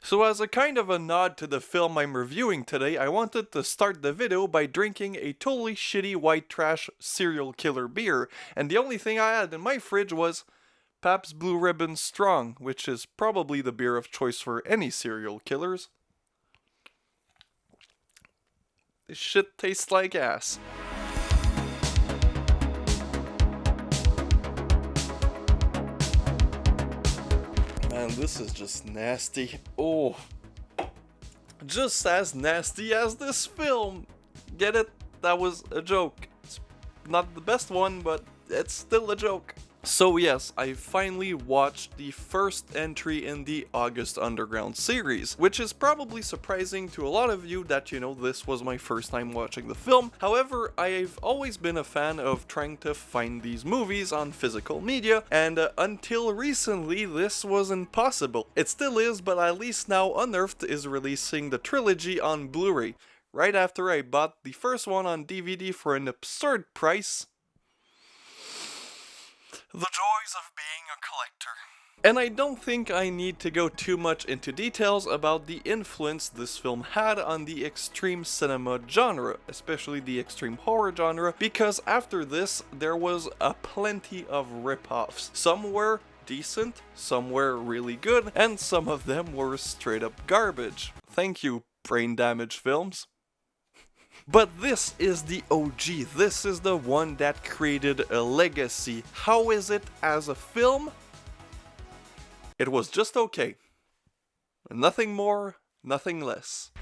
So as a kind of a nod to the film I'm reviewing today, I wanted to start the video by drinking a totally shitty white trash serial killer beer, and the only thing I had in my fridge was Pabst Blue Ribbon Strong, which is probably the beer of choice for any serial killers. This shit tastes like ass. Man, this is just nasty. Oh. Just as nasty as this film. Get it? That was a joke. It's not the best one, but it's still a joke. So yes, I finally watched the first entry in the August Underground series, which is probably surprising to a lot of you that, this was my first time watching the film. However, I've always been a fan of trying to find these movies on physical media, and until recently, this was impossible. It still is, but at least now Unearthed is releasing the trilogy on Blu-ray. Right after I bought the first one on DVD for an absurd price. The joys of being a collector. And I don't think I need to go too much into details about the influence this film had on the extreme cinema genre, especially the extreme horror genre, because after this, there was a plenty of rip-offs. Some were decent, some were really good, and some of them were straight up garbage. Thank you, Brain Damage Films. But this is the OG, this is the one that created a legacy. How is it as a film? It was just okay. Nothing more, nothing less.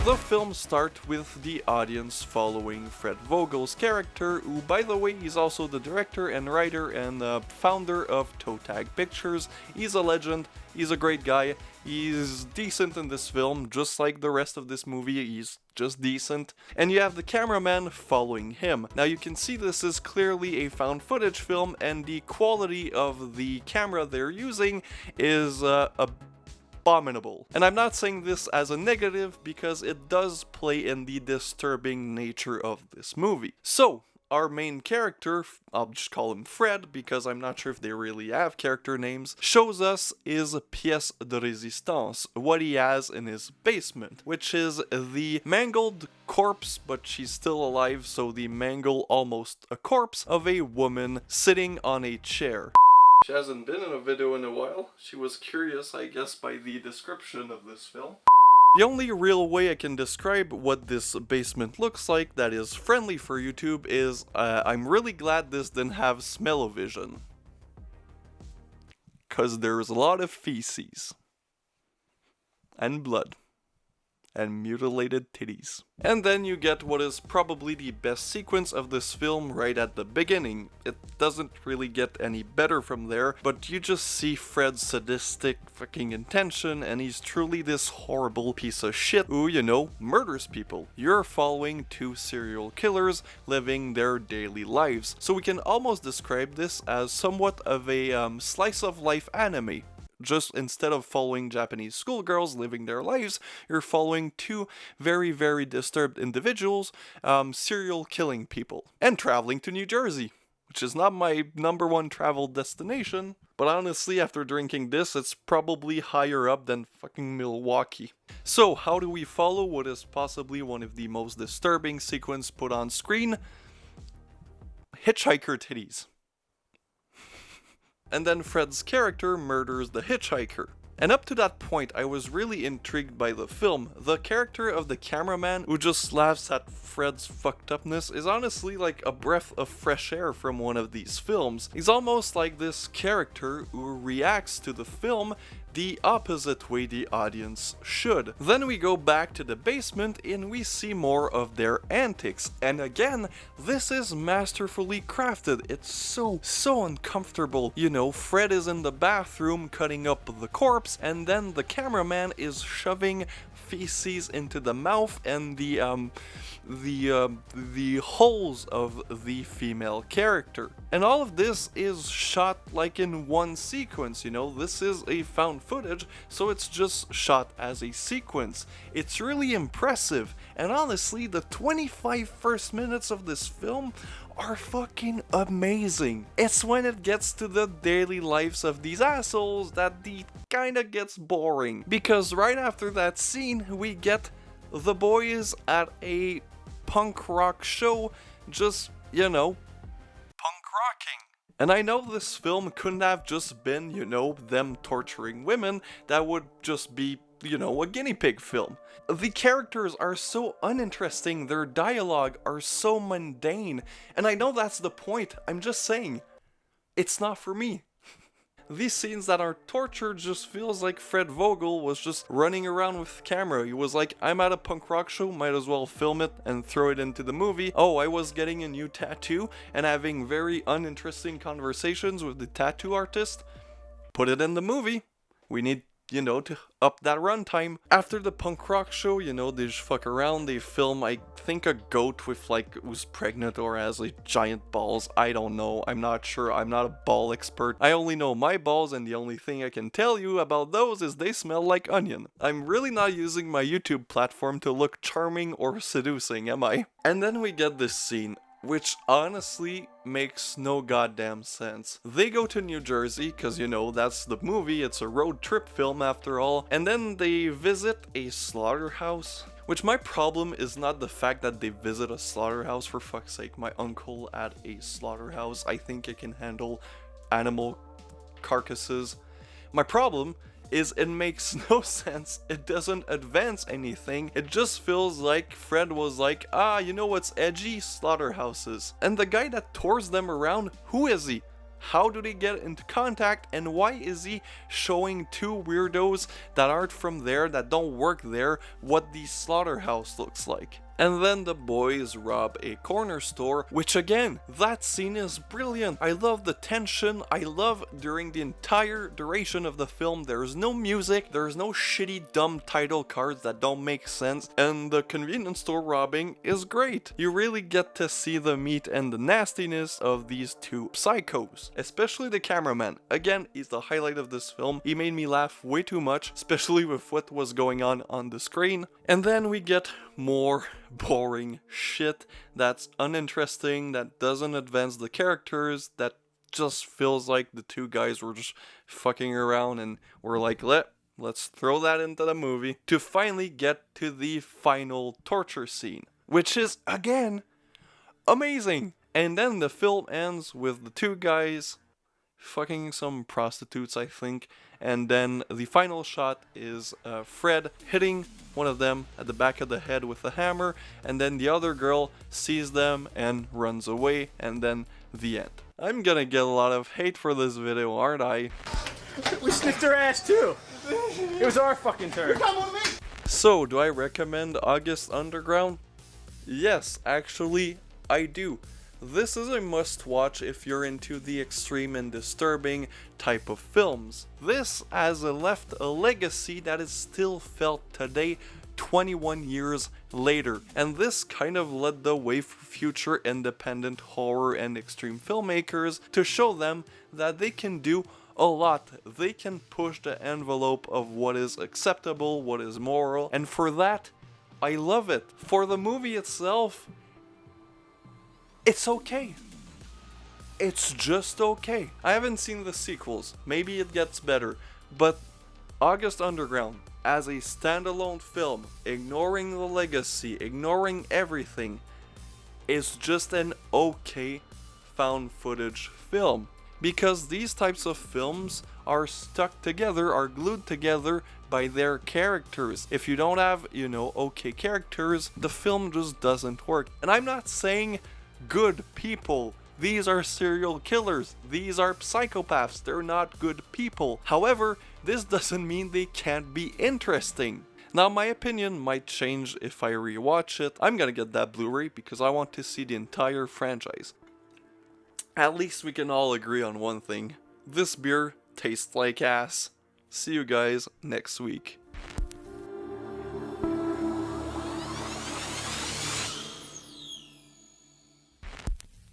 The film starts with the audience following Fred Vogel's character, who, by the way, is also the director and writer and founder of Toe Tag Pictures. He's a legend, he's a great guy, he's decent in this film, just like the rest of this movie, he's just decent. And you have the cameraman following him. Now you can see this is clearly a found footage film, and the quality of the camera they're using is abominable. And I'm not saying this as a negative because it does play in the disturbing nature of this movie. So, our main character, I'll just call him Fred because I'm not sure if they really have character names, shows us his pièce de résistance, what he has in his basement, which is the mangled corpse, but she's still alive, so the mangle almost a corpse of a woman sitting on a chair. She hasn't been in a video in a while. She was curious, I guess, by the description of this film. The only real way I can describe what this basement looks like that is friendly for YouTube is I'm really glad this didn't have smell-o-vision. 'Cause there's a lot of feces. And blood. And mutilated titties. And then you get what is probably the best sequence of this film right at the beginning. It doesn't really get any better from there, but you just see Fred's sadistic fucking intention, and he's truly this horrible piece of shit who, murders people. You're following two serial killers living their daily lives. So we can almost describe this as somewhat of a slice of life anime. Just instead of following Japanese schoolgirls living their lives, you're following two very, very disturbed individuals serial killing people and traveling to New Jersey, which is not my #1 travel destination, but honestly, after drinking this, it's probably higher up than fucking Milwaukee. So, how do we follow what is possibly one of the most disturbing sequences put on screen? Hitchhiker titties. And then Fred's character murders the hitchhiker. And up to that point, I was really intrigued by the film. The character of the cameraman who just laughs at Fred's fucked upness is honestly like a breath of fresh air from one of these films. He's almost like this character who reacts to the film the opposite way the audience should. Then we go back to the basement and we see more of their antics. And again, this is masterfully crafted. It's so uncomfortable. Fred is in the bathroom cutting up the corpse, and then the cameraman is shoving feces into the mouth and the holes of the female character. And all of this is shot like in one sequence, this is a found footage, so it's just shot as a sequence. It's really impressive, and honestly, the 25 first minutes of this film are fucking amazing. It's when it gets to the daily lives of these assholes that the kinda gets boring. Because right after that scene, we get the boys at a punk rock show, just, you know, punk rocking. And I know this film couldn't have just been, you know, them torturing women. That would just be, you know, a guinea pig film. The characters are so uninteresting, their dialogue are so mundane, and I know that's the point, I'm just saying, it's not for me. These scenes that are tortured just feels like Fred Vogel was just running around with the camera. He was like, I'm at a punk rock show, might as well film it and throw it into the movie. Oh, I was getting a new tattoo and having very uninteresting conversations with the tattoo artist. Put it in the movie. We need, you know, to up that runtime. After the punk rock show, you know, they just fuck around, they film, I think, a goat with, like, who's pregnant or has, like, giant balls. I don't know, I'm not sure, I'm not a ball expert. I only know my balls, and the only thing I can tell you about those is they smell like onion. I'm really not using my YouTube platform to look charming or seducing, am I? And then we get this scene, which honestly makes no goddamn sense. They go to New Jersey, cause you know, that's the movie, it's a road trip film after all, and then they visit a slaughterhouse. Which my problem is not the fact that they visit a slaughterhouse, for fuck's sake, my uncle at a slaughterhouse, I think it can handle animal carcasses. My problem is it makes no sense, it doesn't advance anything, it just feels like Fred was like, you know what's edgy? Slaughterhouses. And the guy that tours them around, who is he? How do they get into contact, and why is he showing two weirdos that aren't from there, that don't work there, what the slaughterhouse looks like? And then the boys rob a corner store, which again, that scene is brilliant. I love the tension, I love during the entire duration of the film, there's no music, there's no shitty dumb title cards that don't make sense, and the convenience store robbing is great. You really get to see the meat and the nastiness of these two psychos, especially the cameraman. Again, he's the highlight of this film. He made me laugh way too much, especially with what was going on the screen. And then we get more boring shit that's uninteresting, that doesn't advance the characters, that just feels like the two guys were just fucking around and we're like, let's throw that into the movie, to finally get to the final torture scene, which is, again, amazing. And then the film ends with the two guys fucking some prostitutes, I think, and then the final shot is Fred hitting one of them at the back of the head with a hammer, and then the other girl sees them and runs away, and then the end. I'm gonna get a lot of hate for this video, aren't I? We sniffed her ass too! It was our fucking turn! So, do I recommend August Underground? Yes, actually, I do. This is a must-watch if you're into the extreme and disturbing type of films. This has left a legacy that is still felt today, 21 years later, and this kind of led the way for future independent horror and extreme filmmakers to show them that they can do a lot. They can push the envelope of what is acceptable, what is moral, and for that, I love it. For the movie itself, it's okay. It's just okay. I haven't seen the sequels. Maybe it gets better. But August Underground, as a standalone film, ignoring the legacy, ignoring everything, is just an okay found footage film. Because these types of films are stuck together, are glued together by their characters. If you don't have, you know, okay characters, the film just doesn't work. And I'm not saying good people. These are serial killers. These are psychopaths. They're not good people. However, this doesn't mean they can't be interesting. Now, my opinion might change if I rewatch it. I'm gonna get that Blu-ray because I want to see the entire franchise. At least we can all agree on one thing. This beer tastes like ass. See you guys next week.